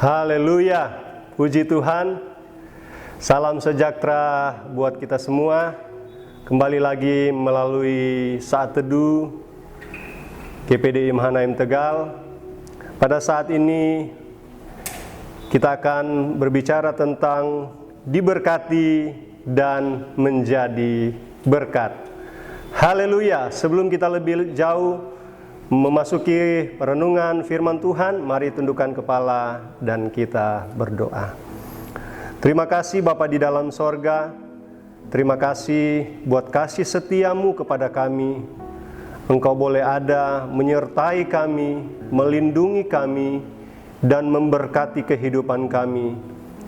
Haleluya, puji Tuhan. Salam sejahtera buat kita semua. Kembali lagi melalui saat teduh GPDI Mahanaim Tegal. Pada saat ini kita akan berbicara tentang diberkati dan menjadi berkat. Haleluya. Sebelum kita lebih jauh memasuki renungan firman Tuhan, mari tundukkan kepala dan kita berdoa. Terima kasih Bapa di dalam sorga. Terima kasih buat kasih setiamu kepada kami. Engkau boleh ada menyertai kami, melindungi kami, dan memberkati kehidupan kami.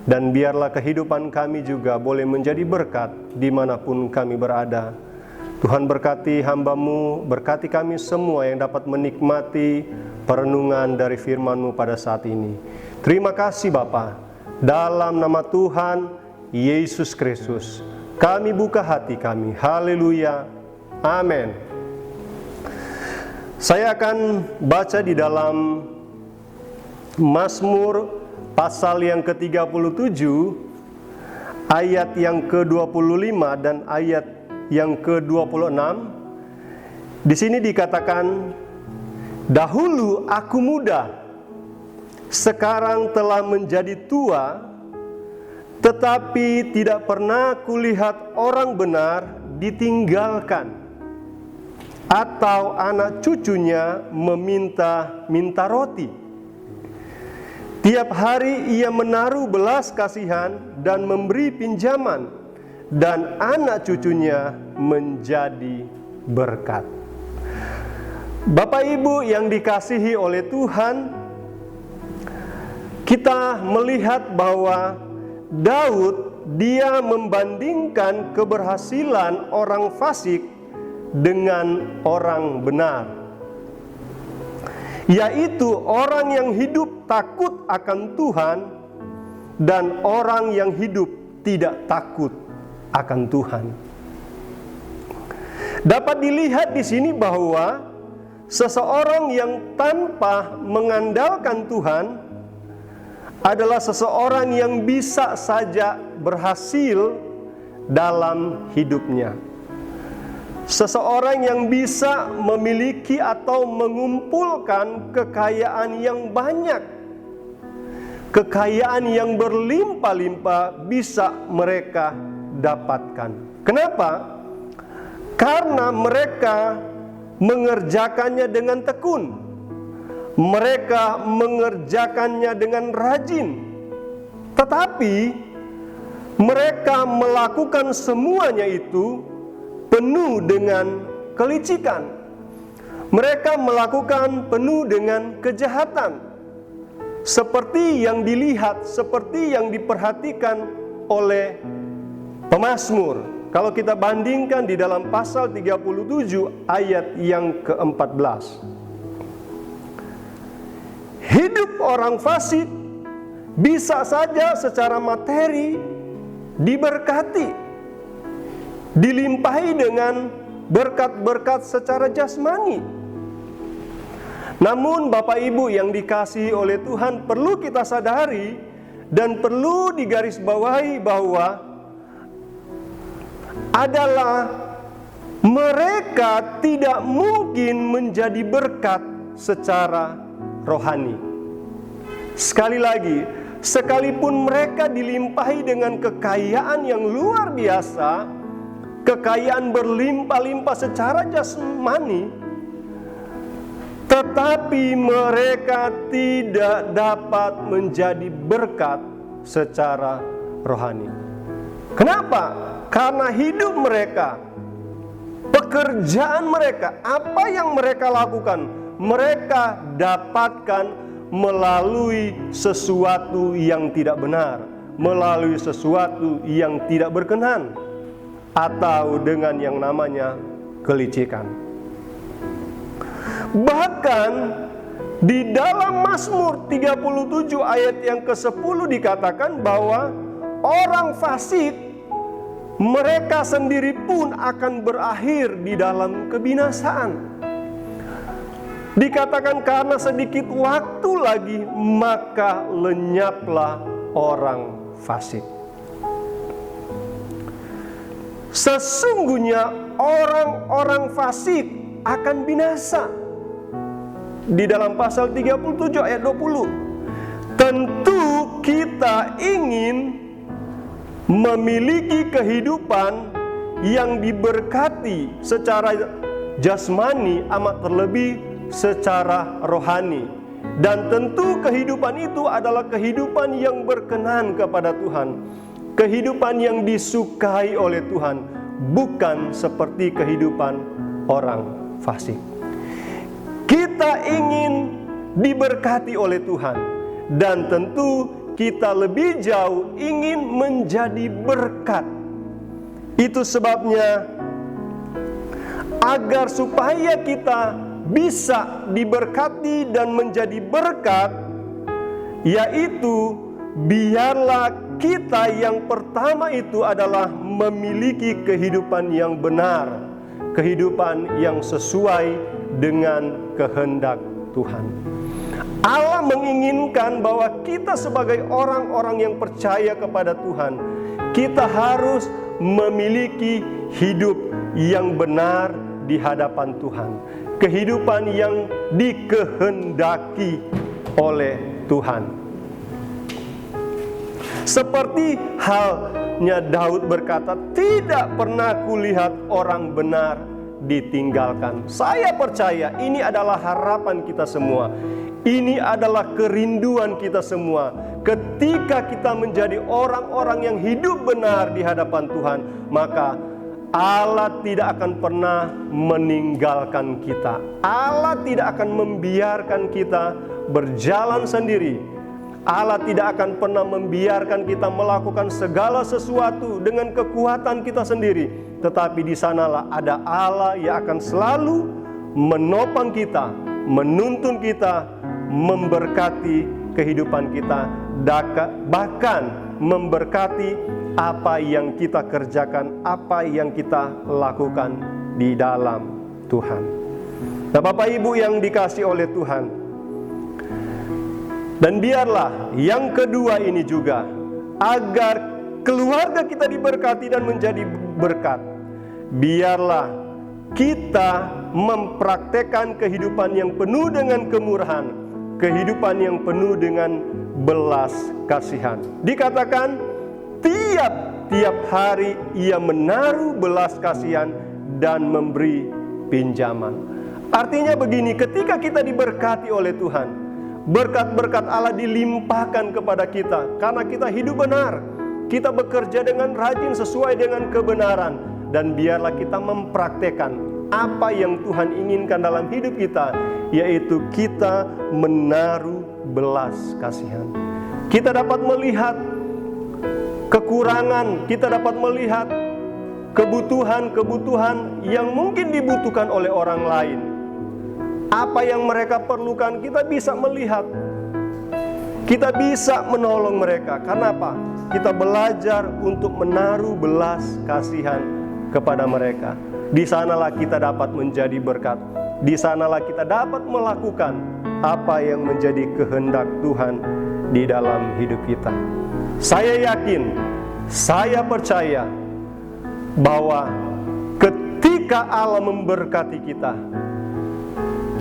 Dan biarlah kehidupan kami juga boleh menjadi berkat dimanapun kami berada. Tuhan berkati hamba-Mu, berkati kami semua yang dapat menikmati perenungan dari firman-Mu pada saat ini. Terima kasih Bapa. Dalam nama Tuhan Yesus Kristus, kami buka hati kami. Haleluya. Amin. Saya akan baca di dalam Mazmur pasal yang ke-37, ayat yang ke-25 dan ayat yang ke-26. Di sini dikatakan, dahulu aku muda, sekarang telah menjadi tua, tetapi tidak pernah kulihat orang benar ditinggalkan, atau anak cucunya meminta roti. Tiap hari ia menaruh belas kasihan dan memberi pinjaman, dan anak cucunya menjadi berkat. Bapak Ibu yang dikasihi oleh Tuhan, kita melihat bahwa Daud, dia membandingkan keberhasilan orang fasik dengan orang benar, yaitu orang yang hidup takut akan Tuhan dan orang yang hidup tidak takut akan Tuhan. Dapat dilihat di sini bahwa seseorang yang tanpa mengandalkan Tuhan adalah seseorang yang bisa saja berhasil dalam hidupnya. Seseorang yang bisa memiliki atau mengumpulkan kekayaan yang banyak, kekayaan yang berlimpah-limpah bisa mereka dapatkan. Kenapa? Karena mereka mengerjakannya dengan tekun. Mereka mengerjakannya dengan rajin. Tetapi mereka melakukan semuanya itu penuh dengan kelicikan. Mereka melakukan penuh dengan kejahatan. Seperti yang dilihat, seperti yang diperhatikan oleh pemazmur. Kalau kita bandingkan di dalam pasal 37 ayat yang ke-14. Hidup orang fasik bisa saja secara materi diberkati, dilimpahi dengan berkat-berkat secara jasmani. Namun Bapak Ibu yang dikasihi oleh Tuhan, perlu kita sadari dan perlu digarisbawahi bahwa adalah mereka tidak mungkin menjadi berkat secara rohani. Sekali lagi, sekalipun mereka dilimpahi dengan kekayaan yang luar biasa, kekayaan berlimpah-limpah secara jasmani, tetapi mereka tidak dapat menjadi berkat secara rohani. Kenapa? Karena hidup mereka, pekerjaan mereka, apa yang mereka lakukan, mereka dapatkan melalui sesuatu yang tidak benar, melalui sesuatu yang tidak berkenan, atau dengan yang namanya kelicikan. Bahkan di dalam Mazmur 37 ayat yang ke-10 dikatakan bahwa orang fasik, mereka sendiri pun akan berakhir di dalam kebinasaan. Dikatakan karena sedikit waktu lagi maka lenyaplah orang fasik. Sesungguhnya orang-orang fasik akan binasa. Di dalam pasal 37 ayat 20. Tentu kita ingin memiliki kehidupan yang diberkati secara jasmani, amat terlebih secara rohani. Dan tentu kehidupan itu adalah kehidupan yang berkenan kepada Tuhan, kehidupan yang disukai oleh Tuhan, bukan seperti kehidupan orang fasik. Kita ingin diberkati oleh Tuhan, dan tentu kita lebih jauh ingin menjadi berkat. Itu sebabnya agar supaya kita bisa diberkati dan menjadi berkat, yaitu biarlah kita yang pertama itu adalah memiliki kehidupan yang benar, kehidupan yang sesuai dengan kehendak Tuhan. Allah menginginkan bahwa kita sebagai orang-orang yang percaya kepada Tuhan, kita harus memiliki hidup yang benar di hadapan Tuhan, kehidupan yang dikehendaki oleh Tuhan. Seperti halnya Daud berkata, tidak pernah kulihat orang benar ditinggalkan. Saya percaya ini adalah harapan kita semua. Ini adalah kerinduan kita semua. Ketika kita menjadi orang-orang yang hidup benar di hadapan Tuhan, maka Allah tidak akan pernah meninggalkan kita. Allah tidak akan membiarkan kita berjalan sendiri. Allah tidak akan pernah membiarkan kita melakukan segala sesuatu dengan kekuatan kita sendiri. Tetapi di sanalah ada Allah yang akan selalu menopang kita, menuntun kita, memberkati kehidupan kita, bahkan memberkati apa yang kita kerjakan, apa yang kita lakukan di dalam Tuhan. Nah, Bapak Ibu yang dikasihi oleh Tuhan, dan biarlah yang kedua ini juga, agar keluarga kita diberkati dan menjadi berkat, biarlah kita mempraktekkan kehidupan yang penuh dengan kemurahan, kehidupan yang penuh dengan belas kasihan. Dikatakan tiap-tiap hari ia menaruh belas kasihan dan memberi pinjaman. Artinya begini, ketika kita diberkati oleh Tuhan, berkat-berkat Allah dilimpahkan kepada kita karena kita hidup benar, kita bekerja dengan rajin sesuai dengan kebenaran, dan biarlah kita mempraktekkan apa yang Tuhan inginkan dalam hidup kita, yaitu kita menaruh belas kasihan. Kita dapat melihat kekurangan, kita dapat melihat kebutuhan-kebutuhan yang mungkin dibutuhkan oleh orang lain. Apa yang mereka perlukan, kita bisa melihat, kita bisa menolong mereka. Karena apa? Kita belajar untuk menaruh belas kasihan kepada mereka. Di sanalah kita dapat menjadi berkat. Di sanalah kita dapat melakukan apa yang menjadi kehendak Tuhan di dalam hidup kita. Saya yakin, saya percaya bahwa ketika Allah memberkati kita,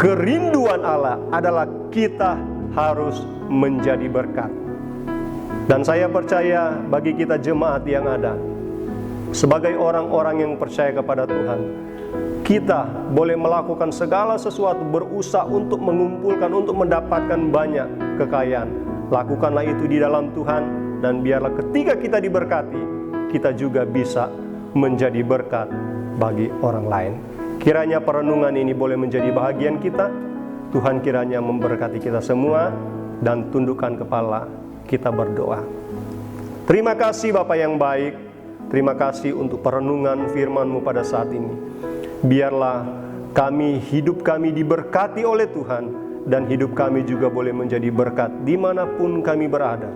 kerinduan Allah adalah kita harus menjadi berkat. Dan saya percaya bagi kita jemaat yang ada, sebagai orang-orang yang percaya kepada Tuhan, kita boleh melakukan segala sesuatu, berusaha untuk mengumpulkan, untuk mendapatkan banyak kekayaan. Lakukanlah itu di dalam Tuhan, dan biarlah ketika kita diberkati, kita juga bisa menjadi berkat bagi orang lain. Kiranya perenungan ini boleh menjadi bahagian kita. Tuhan kiranya memberkati kita semua, dan tundukkan kepala, kita berdoa. Terima kasih Bapa yang baik, terima kasih untuk perenungan firman-Mu pada saat ini. Biarlah hidup kami diberkati oleh Tuhan, dan hidup kami juga boleh menjadi berkat dimanapun kami berada.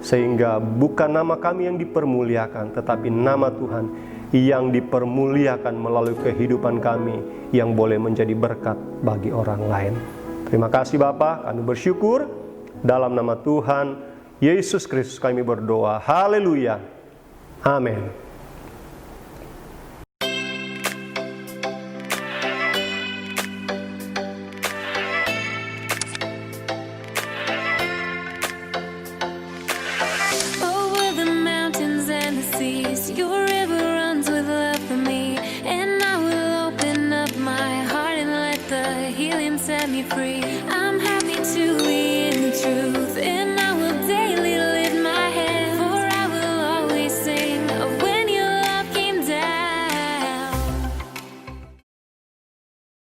Sehingga bukan nama kami yang dipermuliakan, tetapi nama Tuhan yang dipermuliakan melalui kehidupan kami, yang boleh menjadi berkat bagi orang lain. Terima kasih Bapa, kami bersyukur. Dalam nama Tuhan Yesus Kristus kami berdoa. Haleluya. Amin.